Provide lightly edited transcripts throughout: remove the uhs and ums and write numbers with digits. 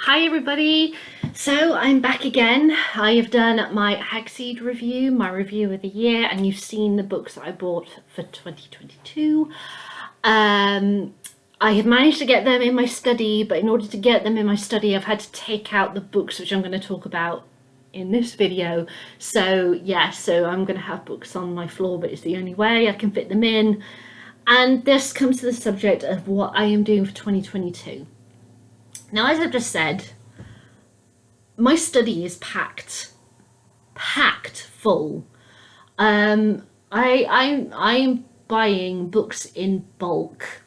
Hi everybody, so I'm back again. I have done my Hagseed review, my review of the year, and you've seen the books that I bought for 2022. I have managed to get them in my study, but in order to get them in my study I've had to take out the books which I'm going to talk about in this video. So I'm going to have books on my floor, but it's the only way I can fit them in. And this comes to the subject of what I am doing for 2022. Now, as I've just said, my study is packed full. I'm buying books in bulk.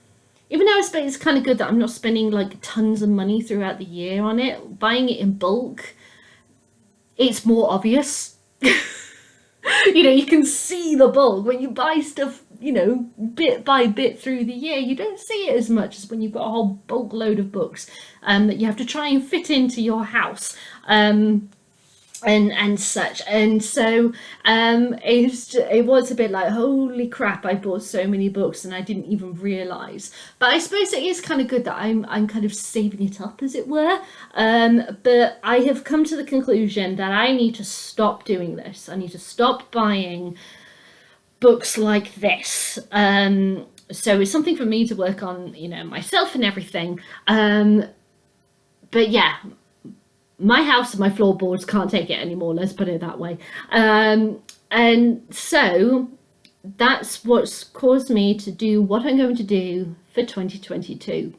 Even though it's kind of good that I'm not spending like tons of money throughout the year on it, buying it in bulk, it's more obvious. You can see the bulk when you buy stuff, bit by bit through the year. You don't see it as much as when you've got a whole bulk load of books that you have to try and fit into your house. And such, and so it was a bit like, holy crap, I bought so many books and I didn't even realize. But I suppose it is kind of good that I'm kind of saving it up, as it were. But I have come to the conclusion that I need to stop doing this. I need to stop buying books like this. So it's something for me to work on, myself and everything. But yeah, my house and my floorboards can't take it anymore, let's put it that way. And so that's what's caused me to do what I'm going to do for 2022.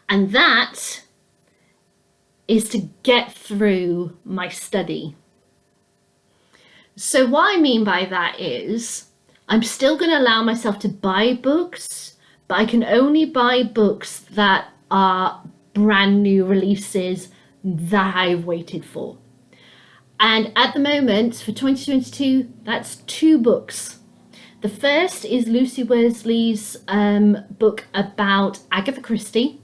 And that is to get through my study. So what I mean by that is I'm still going to allow myself to buy books, but I can only buy books that are brand new releases that I've waited for. And at the moment for 2022, that's 2 books. The first is Lucy Worsley's book about Agatha Christie,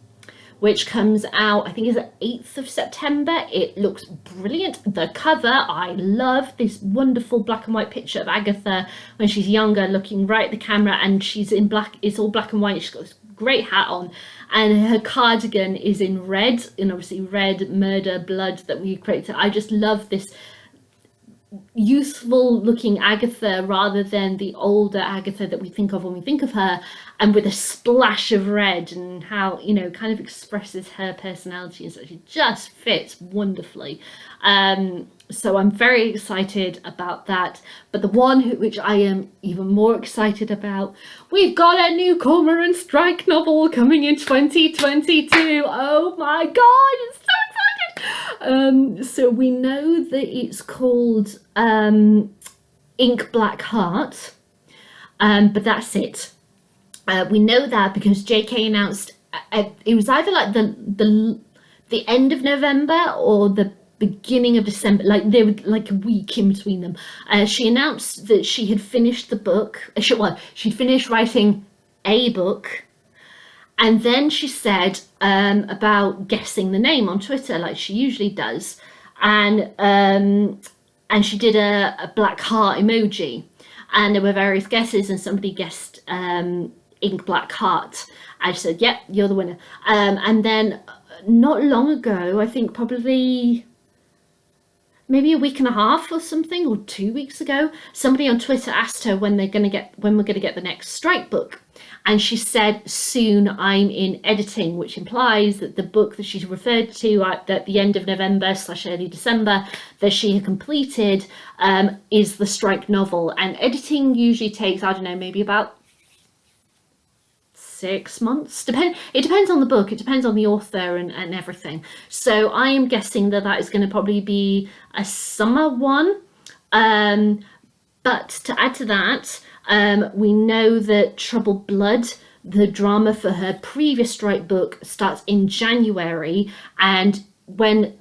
which comes out, I think is the 8th of September. It looks brilliant. The cover, I love this wonderful black and white picture of Agatha when she's younger, looking right at the camera, and she's in black, it's all black and white. She's got this great hat on, and her cardigan is in red, and obviously red, murder, blood that we created. I just love this youthful looking Agatha rather than the older Agatha that we think of when we think of her, and with a splash of red, and how kind of expresses her personality, and so she just fits wonderfully. So I'm very excited about that. But the one which I am even more excited about, we've got a new Cormoran Strike novel coming in 2022. Oh my god, it's so exciting. So we know that it's called Ink Black Heart, but that's it. We know that because JK announced it was either like the end of November or the beginning of December, like they were like a week in between them. She announced that she had finished the book. She'd finished writing a book, and then she said about guessing the name on Twitter, like she usually does, and she did a black heart emoji, and there were various guesses, and somebody guessed Ink Black Heart. I said, yep, you're the winner. And then not long ago, I think probably maybe a week and a half or something, or 2 weeks ago, somebody on Twitter asked her when we're going to get the next Strike book, and she said, soon, I'm in editing, which implies that the book that she referred to at the end of November / early December that she had completed is the Strike novel. And editing usually takes, I don't know, maybe about 6 months. It depends on the book, it depends on the author and everything. So I am guessing that is going to probably be a summer one. But to add to that, we know that Troubled Blood, the drama for her previous Strike book, starts in January, and when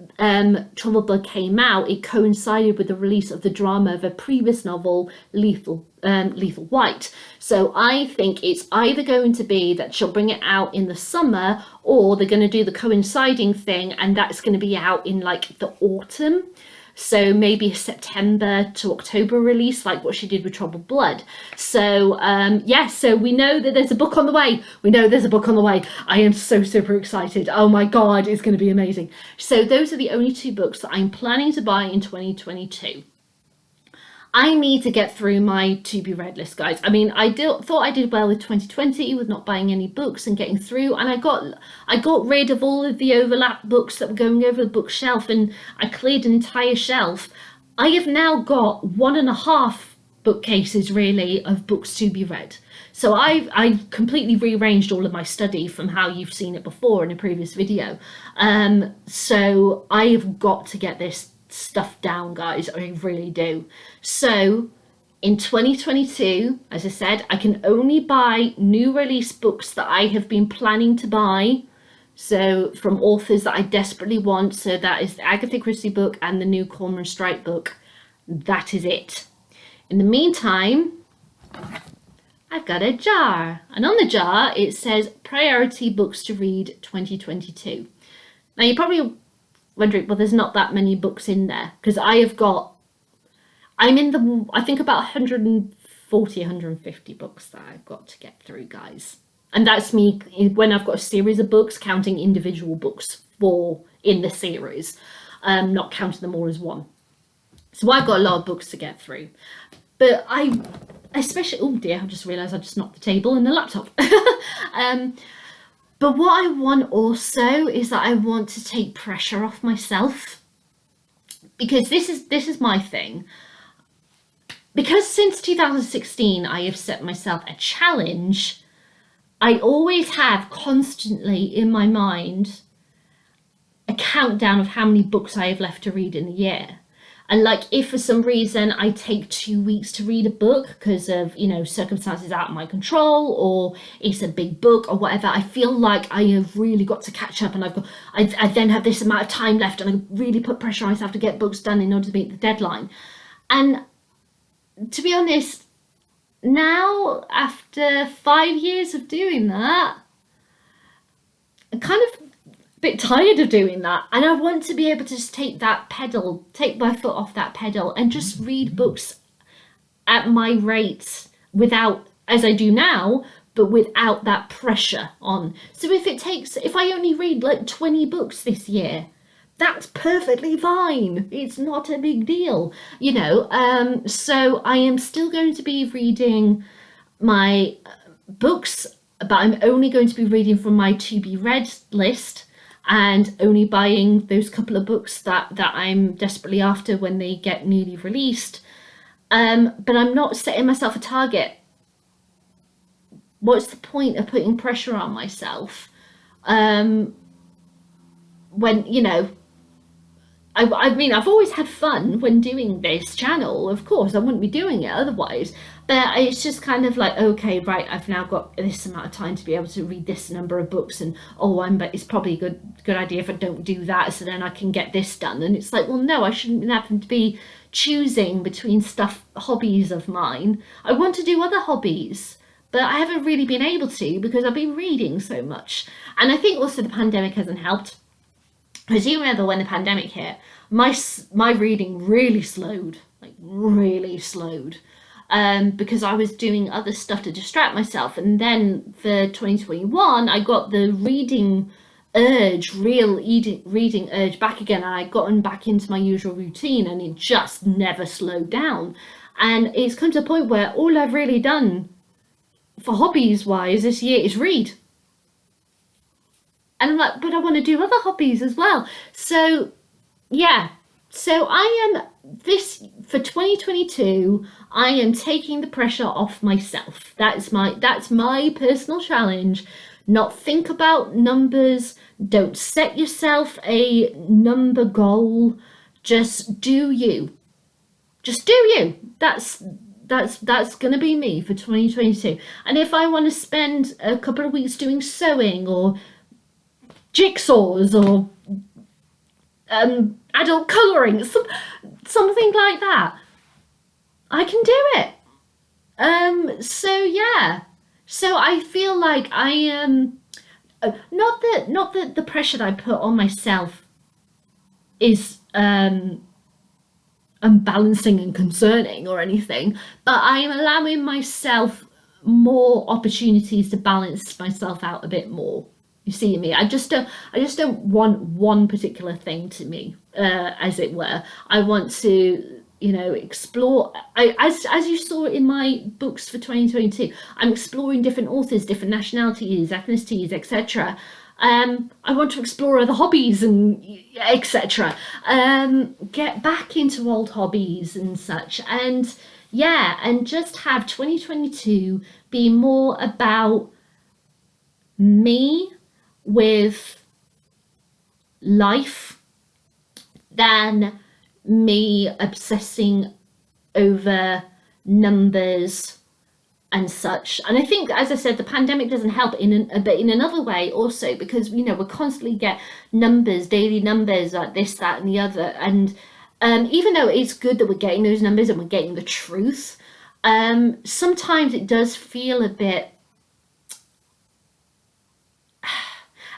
Troubled Blood came out, it coincided with the release of the drama of a previous novel, Lethal White. So I think it's either going to be that she'll bring it out in the summer, or they're going to do the coinciding thing, and that's going to be out in like the autumn. So maybe a September to October release, like what she did with Troubled Blood. So so we know that there's a book on the way. I am so super excited. Oh my God, it's going to be amazing. So those are the only 2 books that I'm planning to buy in 2022. I need to get through my to-be read list, guys. I mean, thought I did well with 2020 with not buying any books and getting through, and I got rid of all of the overlap books that were going over the bookshelf, and I cleared an entire shelf. I have now got 1.5 bookcases really of books to be read. So I've completely rearranged all of my study from how you've seen it before in a previous video. So I have got to get this stuff down, guys. I really do. So in 2022, as I said, I can only buy new release books that I have been planning to buy, so from authors that I desperately want. So that is the Agatha Christie book and the new Cormoran Strike book. That is it. In the meantime, I've got a jar, and on the jar it says priority books to read 2022. Now you're probably wondering, well, there's not that many books in there, because I'm in I think about 150 books that I've got to get through, guys. And that's me when I've got a series of books, counting individual books in the series, not counting them all as one. So I've got a lot of books to get through. But especially, oh dear, I just realised I just knocked the table and the laptop. But what I want also is that I want to take pressure off myself, because this is my thing. Because since 2016 I have set myself a challenge, I always have constantly in my mind a countdown of how many books I have left to read in a year. And like, if for some reason I take 2 weeks to read a book because of, circumstances out of my control, or it's a big book or whatever, I feel like I have really got to catch up, and I then have this amount of time left, and I really put pressure on myself to get books done in order to meet the deadline. And to be honest, now after 5 years of doing that, I'm kind of bit tired of doing that, and I want to be able to just take my foot off that pedal and just read books at my rate, without, as I do now, but without that pressure on. So if I only read like 20 books this year, that's perfectly fine. It's not a big deal, so I am still going to be reading my books, but I'm only going to be reading from my to be read list, and only buying those couple of books that I'm desperately after when they get newly released. But I'm not setting myself a target. What's the point of putting pressure on myself when, I mean, I've always had fun when doing this channel. Of course, I wouldn't be doing it otherwise. But it's just kind of like, okay, right, I've now got this amount of time to be able to read this number of books, and but it's probably a good idea if I don't do that, so then I can get this done. And it's like, well, no, I shouldn't have to be choosing between hobbies of mine. I want to do other hobbies, but I haven't really been able to because I've been reading so much. And I think also the pandemic hasn't helped. Because you remember when the pandemic hit, my reading really slowed, because I was doing other stuff to distract myself. And then for 2021, I got the reading urge back again, and I'd gotten back into my usual routine, and it just never slowed down. And it's come to a point where all I've really done for hobbies wise this year is read. And I'm like, but I want to do other hobbies as well. So yeah, so for 2022, I am taking the pressure off myself. That's my personal challenge. Not think about numbers. Don't set yourself a number goal. Just do you. Just do you. That's going to be me for 2022. And if I want to spend a couple of weeks doing sewing or jigsaws or adult colouring, something like that, I can do it. So yeah, so I feel like I am not that the pressure that I put on myself is unbalancing and concerning or anything, but I'm allowing myself more opportunities to balance myself out a bit more. You see me? I just don't want one particular thing to me, as it were. I want to, explore. As you saw in my books for 2022, I'm exploring different authors, different nationalities, ethnicities, etc. I want to explore other hobbies and etc. Get back into old hobbies and such, and and just have 2022 be more about me with life than me obsessing over numbers and such. And I think, as I said, the pandemic doesn't help but in another way also, because we constantly get numbers, daily numbers, like this, that, and the other. And even though it's good that we're getting those numbers and we're getting the truth, sometimes it does feel a bit,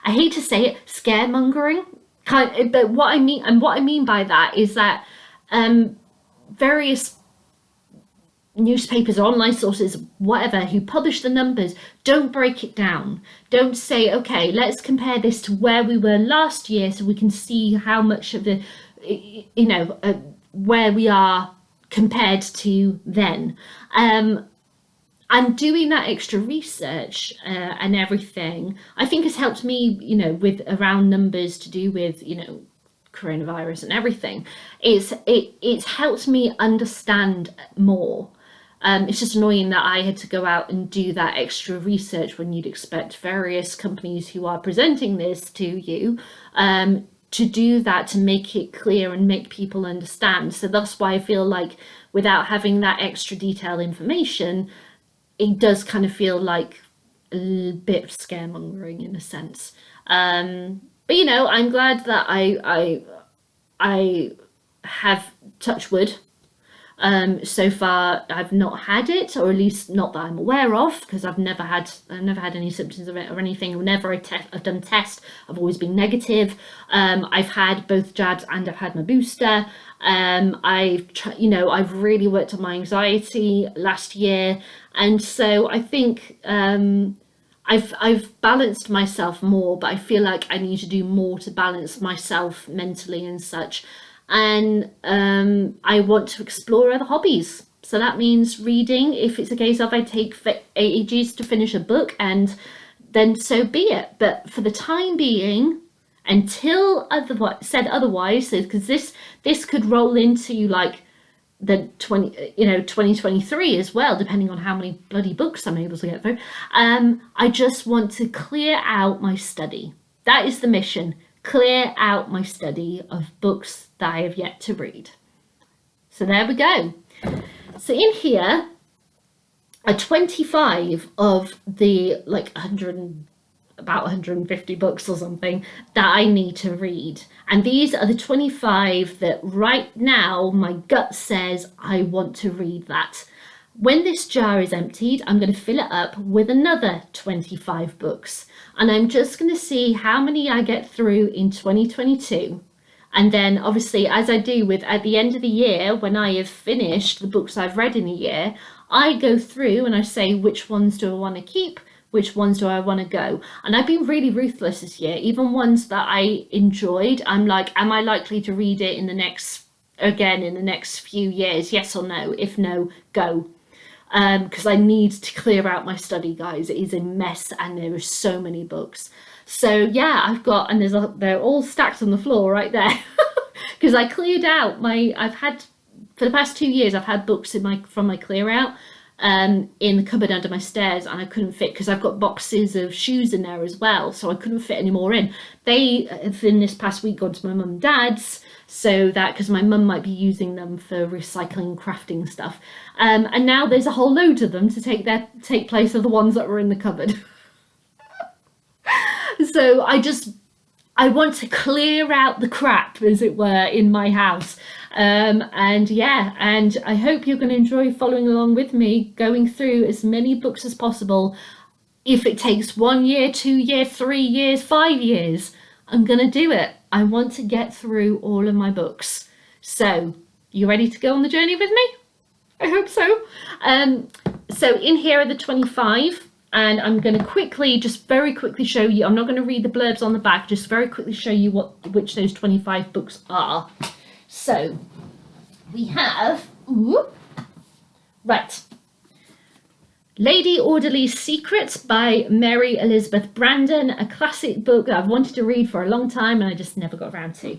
I hate to say it, scaremongering. But what I mean by that is that various newspapers, online sources, whatever, who publish the numbers don't break it down. Don't say, okay, let's compare this to where we were last year so we can see how much of the, where we are compared to then. And doing that extra research and everything, I think has helped me, with around numbers to do with, coronavirus and everything. It's helped me understand more. It's just annoying that I had to go out and do that extra research when you'd expect various companies who are presenting this to you to do that, to make it clear and make people understand. So that's why I feel like without having that extra detailed information, it does kind of feel like a bit of scaremongering in a sense. But I'm glad that I have, touch wood, so far I've not had it, or at least not that I'm aware of, because I've never had any symptoms of it or anything. Whenever I've done tests, I've always been negative. I've had both jabs and I've had my booster. I've really worked on my anxiety last year, and so I think I've balanced myself more, but I feel like I need to do more to balance myself mentally and such. And I want to explore other hobbies. So that means reading. If it's a case of I take ages to finish a book, and then so be it. But for the time being, until otherwise, because this could roll into like the 2023 as well, depending on how many bloody books I'm able to get through. I just want to clear out my study. That is the mission. Clear out my study of books that I have yet to read. So there we go. So in here are 25 of the about 150 books or something that I need to read. And these are the 25 that right now my gut says I want to read that. When this jar is emptied, I'm going to fill it up with another 25 books. And I'm just going to see how many I get through in 2022. And then obviously, as I do with at the end of the year, when I have finished the books I've read in a year, I go through and I say, which ones do I want to keep? Which ones do I want to go? And I've been really ruthless this year. Even ones that I enjoyed, I'm like, am I likely to read it in the next few years? Yes or no? If no, go. Because I need to clear out my study, guys. It is a mess and there are so many books. So yeah, I've got, and they're all stacked on the floor right there. Because I cleared out for the past 2 years, I've had books from my clear out in the cupboard under my stairs, and I couldn't fit, because I've got boxes of shoes in there as well, so I couldn't fit any more in. They have in this past week gone to my mum and dad's, so that, because my mum might be using them for recycling crafting stuff, and now there's a whole load of them to take place of the ones that were in the cupboard. So I want to clear out the crap, as it were, in my house. And I hope you're going to enjoy following along with me, going through as many books as possible. If it takes 1 year, 2 years, 3 years, 5 years, I'm going to do it. I want to get through all of my books. So You ready to go on the journey with me? I hope so. So in here are the 25, and I'm going to very quickly show you. I'm not going to read the blurbs on the back, just very quickly show you which those 25 books are. So we have, right, Lady Orderly's Secret by Mary Elizabeth Brandon, a classic book that I've wanted to read for a long time and I just never got around to.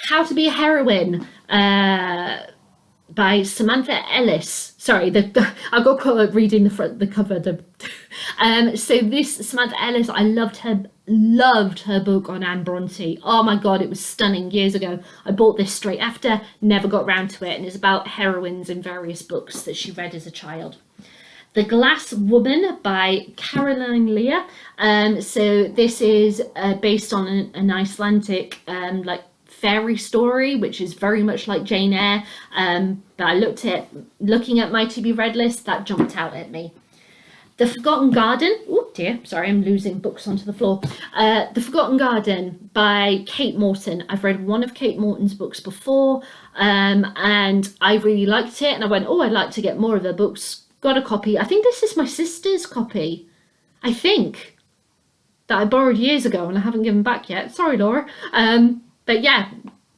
How to Be a Heroine by Samantha Ellis. Sorry, I got caught up reading the cover. So this Samantha Ellis, I loved her book on Anne Bronte. Oh my god, it was stunning years ago. I bought this straight after, never got round to it, and it's about heroines in various books that she read as a child. The Glass Woman by Caroline Leah. So this is based on an Icelandic fairy story, which is very much like Jane Eyre. But looking at my to be read list, that jumped out at me. The Forgotten Garden. Oh dear, sorry, I'm losing books onto the floor. The Forgotten Garden by Kate Morton. I've read one of Kate Morton's books before, and I really liked it. And I went, I'd like to get more of her books. Got a copy. I think this is my sister's copy. I think that I borrowed years ago and I haven't given back yet. Sorry, Laura. But yeah,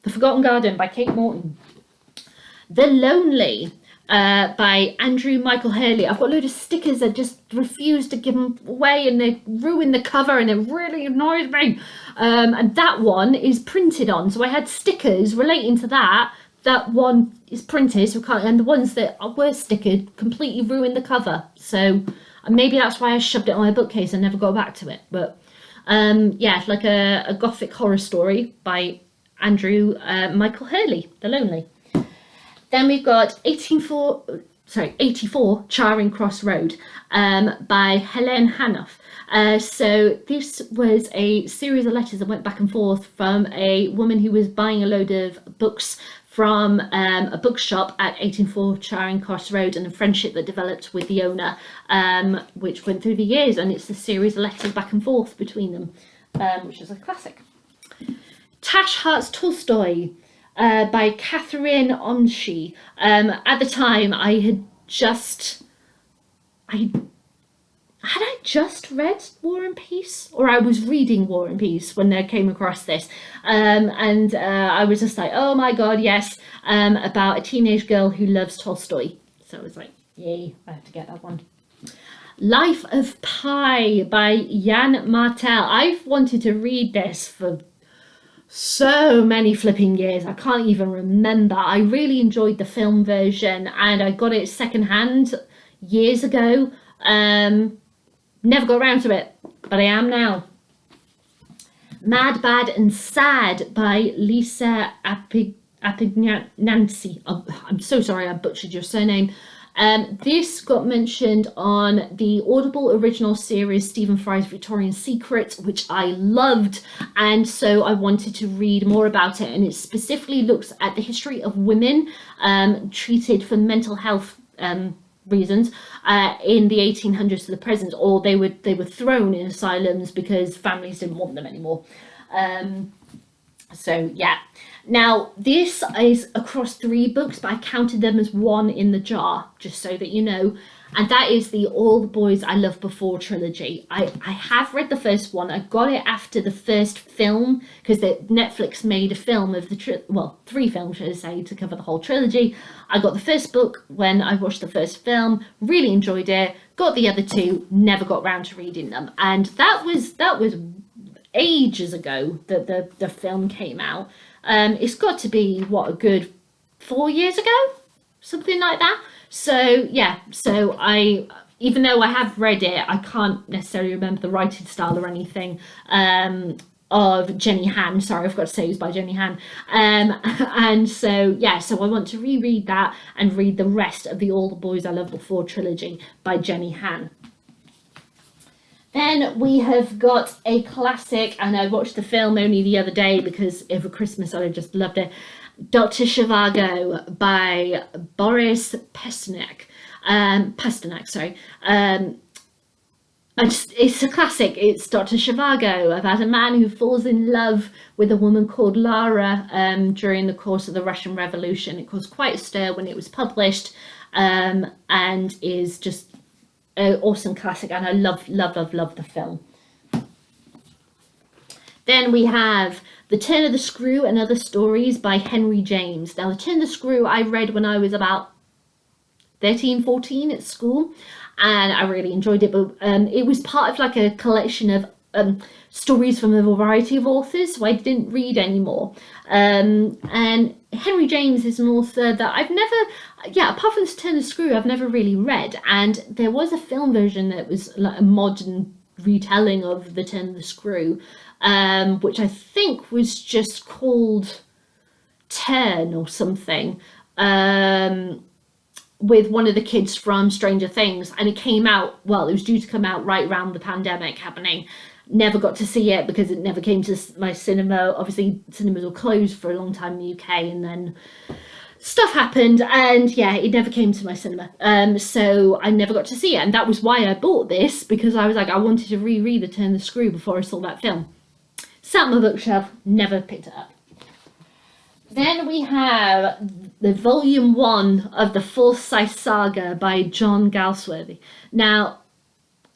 The Forgotten Garden by Kate Morton. The Lonely by Andrew Michael Hurley. I've got a load of stickers that just refuse to give them away and they ruin the cover and it really annoys me. And that one is printed on. So I had stickers relating to that. That one is printed, so and the ones that were stickered completely ruined the cover. So maybe that's why I shoved it on my bookcase and never got back to it. But yeah, like a gothic horror story by Andrew Michael Hurley, The Lonely. Then we've got 84 Charing Cross Road by Helen Hanoff. So this was a series of letters that went back and forth from a woman who was buying a load of books from a bookshop at 184 Charing Cross Road, and a friendship that developed with the owner, which went through the years, and it's a series of letters back and forth between them, which is a classic. Tash Hart's Tolstoy by Catherine Onshi. At the time, had I just read War and Peace, or I was reading War and Peace when I came across this, and I was just like, oh my god, yes, about a teenage girl who loves Tolstoy. So I was like, yay, I have to get that one. Life of Pi by Jan Martel. I've wanted to read this for so many flipping years, I can't even remember. I really enjoyed the film version and I got it secondhand years ago. Never got around to it, but I am now. Mad, Bad and Sad by Lisa Apignancy. I'm so sorry I butchered your surname. This got mentioned on the Audible original series Stephen Fry's Victorian Secret, which I loved, and so I wanted to read more about it. And it specifically looks at the history of women treated for mental health reasons in the 1800s to the present, or they were thrown in asylums because families didn't want them anymore. So yeah. Now this is across 3 books, but I counted them as one in the jar, just so that you know. And that is the All the Boys I Loved Before trilogy. I have read the first one. I got it after the first film because Netflix made a film of 3 films, should I say, to cover the whole trilogy. I got the first book when I watched the first film, really enjoyed it. Got the other 2, never got round to reading them. And that was ages ago that the film came out. It's got to be a good 4 years ago, something like that. So yeah, so even though I have read it, I can't necessarily remember the writing style or anything of Jenny Han. Sorry, I forgot to say it was by Jenny Han. And so yeah, so I want to reread that and read the rest of the All the Boys I Loved Before trilogy by Jenny Han. Then we have got a classic, and I watched the film only the other day because over Christmas I just loved it. Dr. Zhivago by Boris Pasternak. it's a classic. It's Dr. Zhivago about a man who falls in love with a woman called Lara during the course of the Russian Revolution. It caused quite a stir when it was published, and is just an awesome classic, and I love the film. Then we have The Turn of the Screw and Other Stories by Henry James. Now, The Turn of the Screw I read when I was about 13, 14 at school, and I really enjoyed it, but it was part of like a collection of stories from a variety of authors, so I didn't read anymore. And Henry James is an author that I've never, apart from The Turn of the Screw, I've never really read, and there was a film version that was like a modern retelling of The Turn of the Screw, which I think was just called Turn or something, with one of the kids from Stranger Things, and it came out, well, it was due to come out right around the pandemic happening. Never got to see it because it never came to my cinema. Obviously, cinemas were closed for a long time in the UK, and then stuff happened, and yeah, it never came to my cinema. So I never got to see it, and that was why I bought this, because I was like, I wanted to reread The Turn of the Screw before I saw that film. Sat on my bookshelf, never picked it up. Then we have the volume 1 of the Forsyth Saga by John Galsworthy. Now,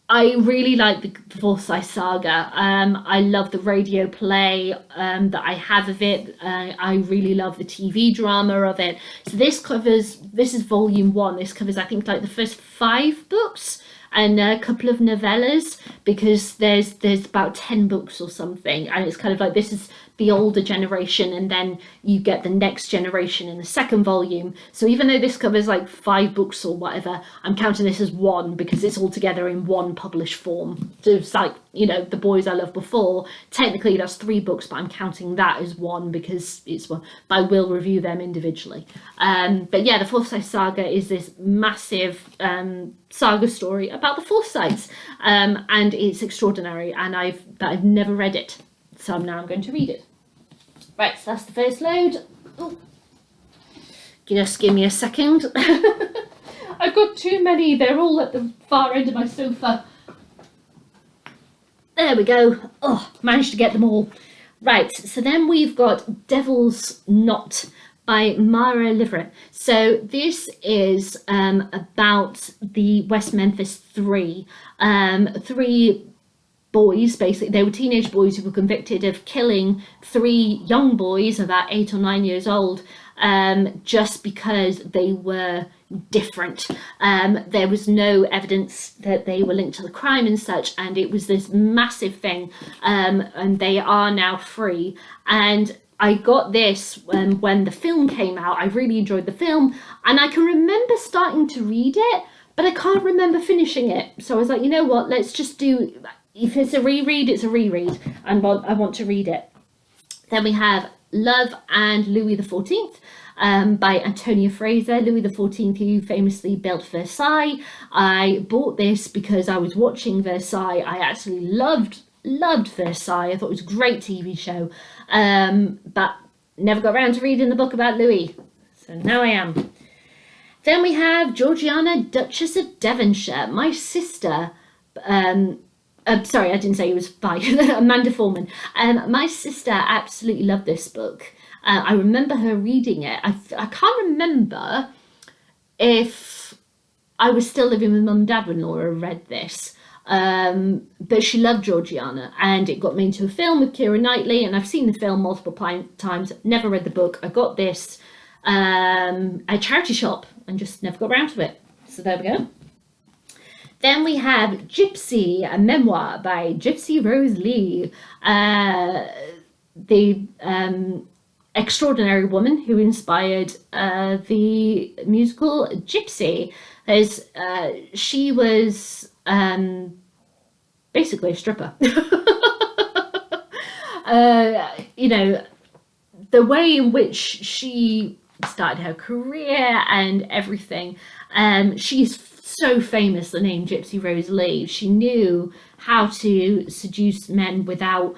I really like the Forsyth Saga. I love the radio play that I have of it. I really love the TV drama of it. So this is volume 1. This covers, I think, like the first 5 books and a couple of novellas, because there's about 10 books or something, and it's kind of like, this is the older generation, and then you get the next generation in the second volume. So even though this covers like 5 books or whatever, I'm counting this as 1 because it's all together in 1 published form. So it's like, you know, The Boys I Loved Before, technically that's 3 books, but I'm counting that as 1 because it's 1, but I will review them individually. But yeah, the Forsyth Saga is this massive saga story about the Forsyths, and it's extraordinary, and I've never read it, so now I'm going to read it. Right, so that's the first load. Ooh. Just give me a second. I've got too many. They're all at the far end of my sofa. There we go. Oh, managed to get them all. Right, so then we've got Devil's Knot by Mara Liverette. So this is about the West Memphis Three. 3 boys, basically. They were teenage boys who were convicted of killing 3 young boys about 8 or 9 years old, just because they were different. There was no evidence that they were linked to the crime and such, and it was this massive thing, and they are now free. And I got this when the film came out. I really enjoyed the film, and I can remember starting to read it, but I can't remember finishing it. So I was like, you know what, let's just do, if it's a reread, it's a reread, and I want to read it. Then we have Love and Louis XIV by Antonia Fraser. Louis XIV, who famously built Versailles. I bought this because I was watching Versailles. I absolutely loved Versailles. I thought it was a great TV show, but never got around to reading the book about Louis, so now I am. Then we have Georgiana, Duchess of Devonshire. My sister, sorry, I didn't say it was by Amanda Foreman. My sister absolutely loved this book. I remember her reading it. I can't remember if I was still living with Mum and Dad when Laura read this. But she loved Georgiana, and it got me into a film with Keira Knightley, and I've seen the film multiple times, never read the book. I got this at a charity shop and just never got around to it. So there we go. Then we have Gypsy, a memoir by Gypsy Rose Lee, the extraordinary woman who inspired the musical Gypsy. She was basically a stripper. You know, the way in which she started her career and everything. She's so famous, the name Gypsy Rose Lee. She knew how to seduce men without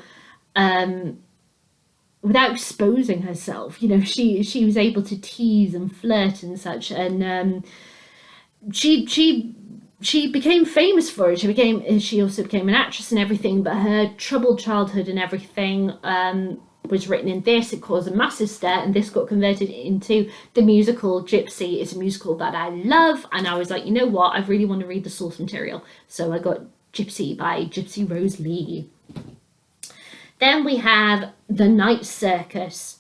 exposing herself. You know, she was able to tease and flirt and such, and she she became famous for it. She also became an actress and everything, but her troubled childhood and everything was written in this. It caused a massive stir, and this got converted into the musical Gypsy. It's a musical that I love, and I was like, you know what, I really want to read the source material. So I got Gypsy by Gypsy Rose Lee. Then we have The Night Circus.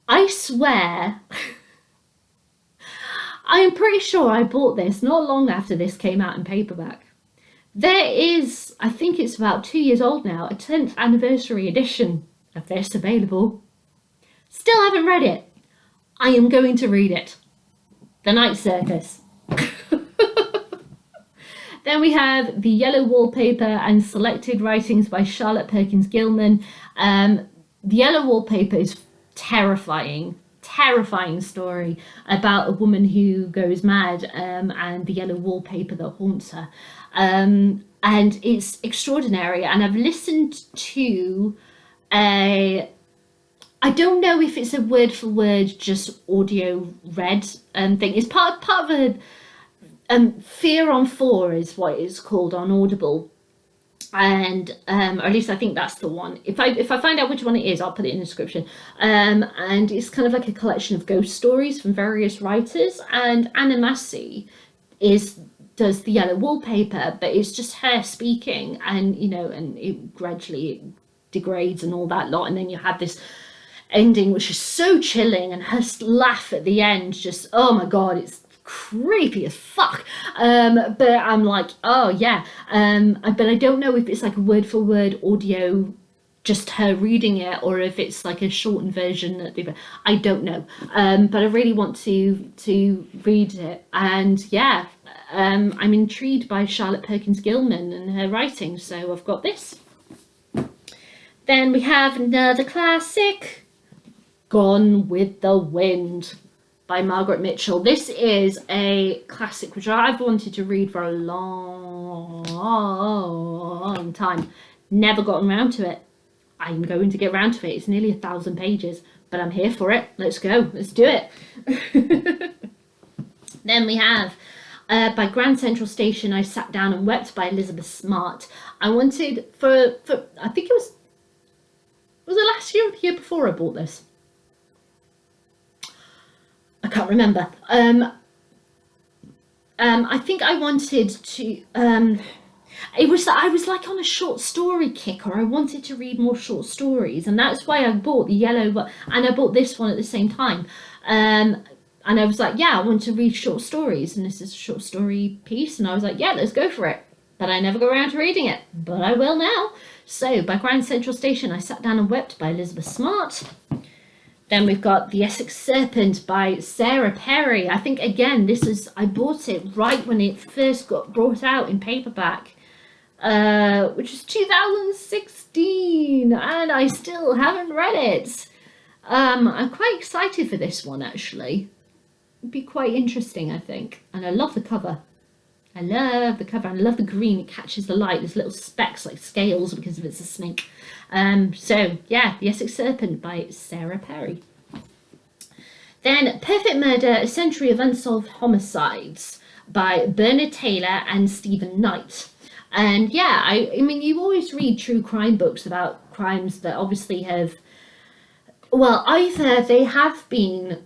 I swear, I'm pretty sure I bought this not long after this came out in paperback. There is, I think it's about 2 years old now, a 10th anniversary edition of this available. Still haven't read it. I am going to read it. The Night Circus. Then we have The Yellow Wallpaper and Selected Writings by Charlotte Perkins Gilman. The Yellow Wallpaper is terrifying story about a woman who goes mad and the yellow wallpaper that haunts her. And it's extraordinary. And I've listened to I don't know if it's a word for word, just audio read thing. It's part of a Fear on 4 is what it's called on Audible, and or at least I think that's the one. If I find out which one it is, I'll put it in the description. And it's kind of like a collection of ghost stories from various writers. And Anna Massey does the yellow wallpaper, but it's just her speaking, and and it gradually degrades and all that lot, and then you have this ending which is so chilling, and her laugh at the end, just, oh my god, it's creepy as fuck. But I'm like, oh yeah. But I don't know if it's like a word for word audio, just her reading it, or if it's like a shortened version that I don't know. But I really want to read it, and yeah, I'm intrigued by Charlotte Perkins Gilman and her writing, so I've got this. Then we have another classic, Gone with the Wind by Margaret Mitchell. This is a classic which I've wanted to read for a long time. Never gotten around to it. I'm going to get around to it. It's nearly 1,000 pages, but I'm here for it. Let's go. Let's do it. Then we have by Grand Central Station, I Sat Down and Wept by Elizabeth Smart. I wanted for I think it was it last year or the year before I bought this? I can't remember. I think I wanted to. I was like on a short story kick, or I wanted to read more short stories, and that's why I bought the yellow, and I bought this one at the same time. And I was like, yeah, I want to read short stories, and this is a short story piece, and I was like, yeah, let's go for it. But I never got around to reading it, but I will now. So by Grand Central Station, I Sat Down and Wept by Elizabeth Smart. Then we've got The Essex Serpent by Sarah Perry. I think, again, I bought it right when it first got brought out in paperback, which is 2016, and I still haven't read it. I'm quite excited for this one, actually. It'd be quite interesting, I think. And I love the cover. I love the cover, and I love the green. It catches the light. There's little specks like scales because it's a snake. So yeah, The Essex Serpent by Sarah Perry. Then Perfect Murder, A Century of Unsolved Homicides by Bernard Taylor and Stephen Knight. And yeah, I mean, you always read true crime books about crimes that obviously have, well, either they have been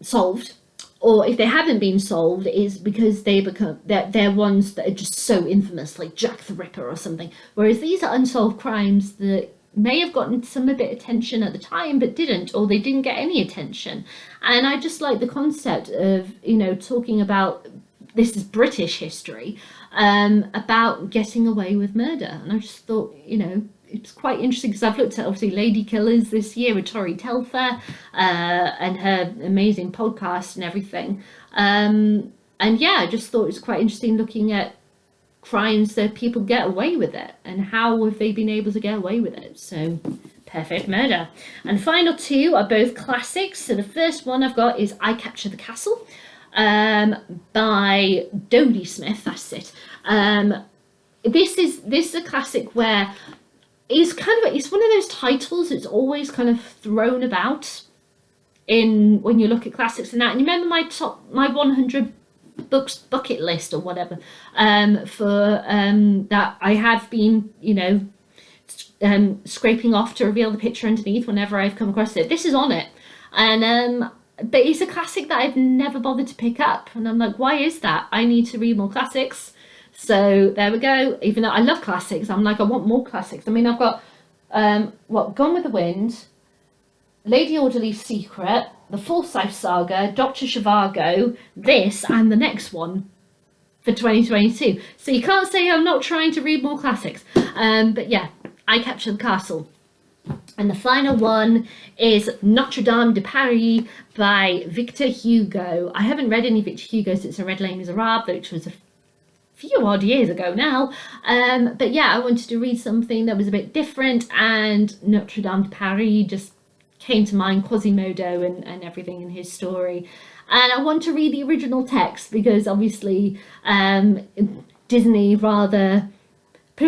solved, or if they haven't been solved, is because they're ones that are just so infamous, like Jack the Ripper or something. Whereas these are unsolved crimes that may have gotten some a bit of attention at the time, but didn't, or they didn't get any attention. And I just like the concept of, talking about, this is British history, about getting away with murder. And I just thought, it's quite interesting, because I've looked at, obviously, Lady Killers this year with Tori Telfer, and her amazing podcast and everything. And yeah, I just thought it was quite interesting looking at crimes that people get away with it, and how have they been able to get away with it. So Perfect Murder. And the final two are both classics. So the first one I've got is I Capture the Castle, by Dodie Smith. That's it. This is a classic where it's one of those titles that's always kind of thrown about when you look at classics and that. And you remember my 100 books bucket list or whatever, for that I have been, you know, scraping off to reveal the picture underneath whenever I've come across it. This is on it, and but it's a classic that I've never bothered to pick up, and I'm like, why is that? I need to read more classics. So there we go. Even though I love classics, I'm like, I want more classics. I mean, I've got Gone with the Wind, Lady Audley's Secret, the Forsyth Saga, Dr. Zhivago, this, and the next one for 2022. So you can't say I'm not trying to read more classics. But yeah, I Capture the Castle. And the final one is Notre Dame de Paris by Victor Hugo. I haven't read any Victor Hugo since I read Les Miserables, which was a few odd years ago now. But yeah, I wanted to read something that was a bit different, and Notre Dame de Paris just came to mind, Quasimodo and everything in his story. And I want to read the original text because obviously Disney rather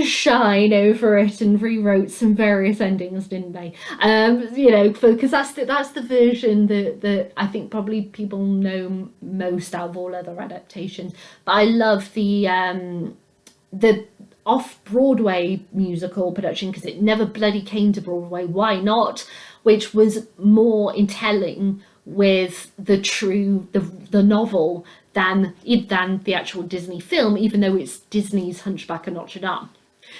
shine over it and rewrote some various endings, didn't they? You know, because that's the version that I think probably people know most out of all other adaptations. But I love the off-Broadway musical production, because it never bloody came to Broadway. Why not? Which was more in telling with the novel than the actual Disney film, even though it's Disney's Hunchback of Notre Dame.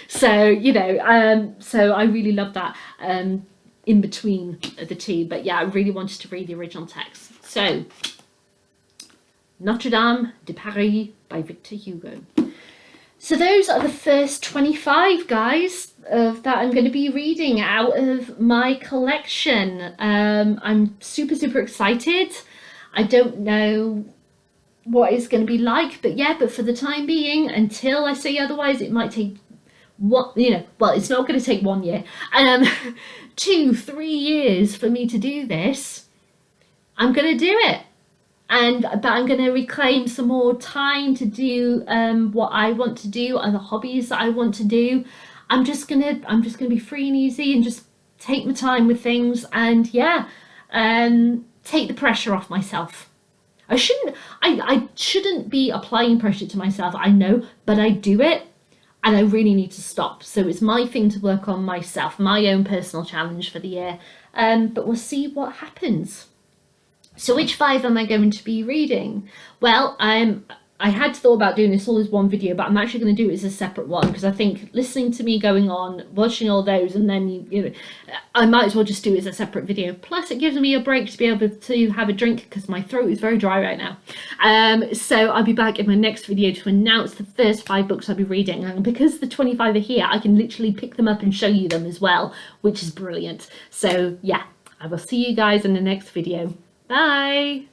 So, you know, so I really love that in between the two. But yeah, I really wanted to read the original text. So, Notre Dame de Paris by Victor Hugo. So those are the first 25, guys, that I'm going to be reading out of my collection. I'm super, super excited. I don't know what it's going to be like, but yeah, but for the time being, until I say otherwise, it might take it's not going to take 1 year, 2-3 years for me to do this. I'm going to do it. But I'm going to reclaim some more time to do what I want to do, other hobbies that I want to do. I'm just gonna be free and easy and just take my time with things, and take the pressure off myself. I shouldn't be applying pressure to myself, I know, but I do it, and I really need to stop. So it's my thing to work on myself, my own personal challenge for the year. But we'll see what happens. So which 5 am I going to be reading? Well, I had thought about doing this all as one video, but I'm actually going to do it as a separate one, because I think listening to me going on, watching all those, and then you know, I might as well just do it as a separate video. Plus, it gives me a break to be able to have a drink, because my throat is very dry right now. So I'll be back in my next video to announce the first 5 books I'll be reading, and because the 25 are here, I can literally pick them up and show you them as well, which is brilliant. So yeah, I will see you guys in the next video. Bye!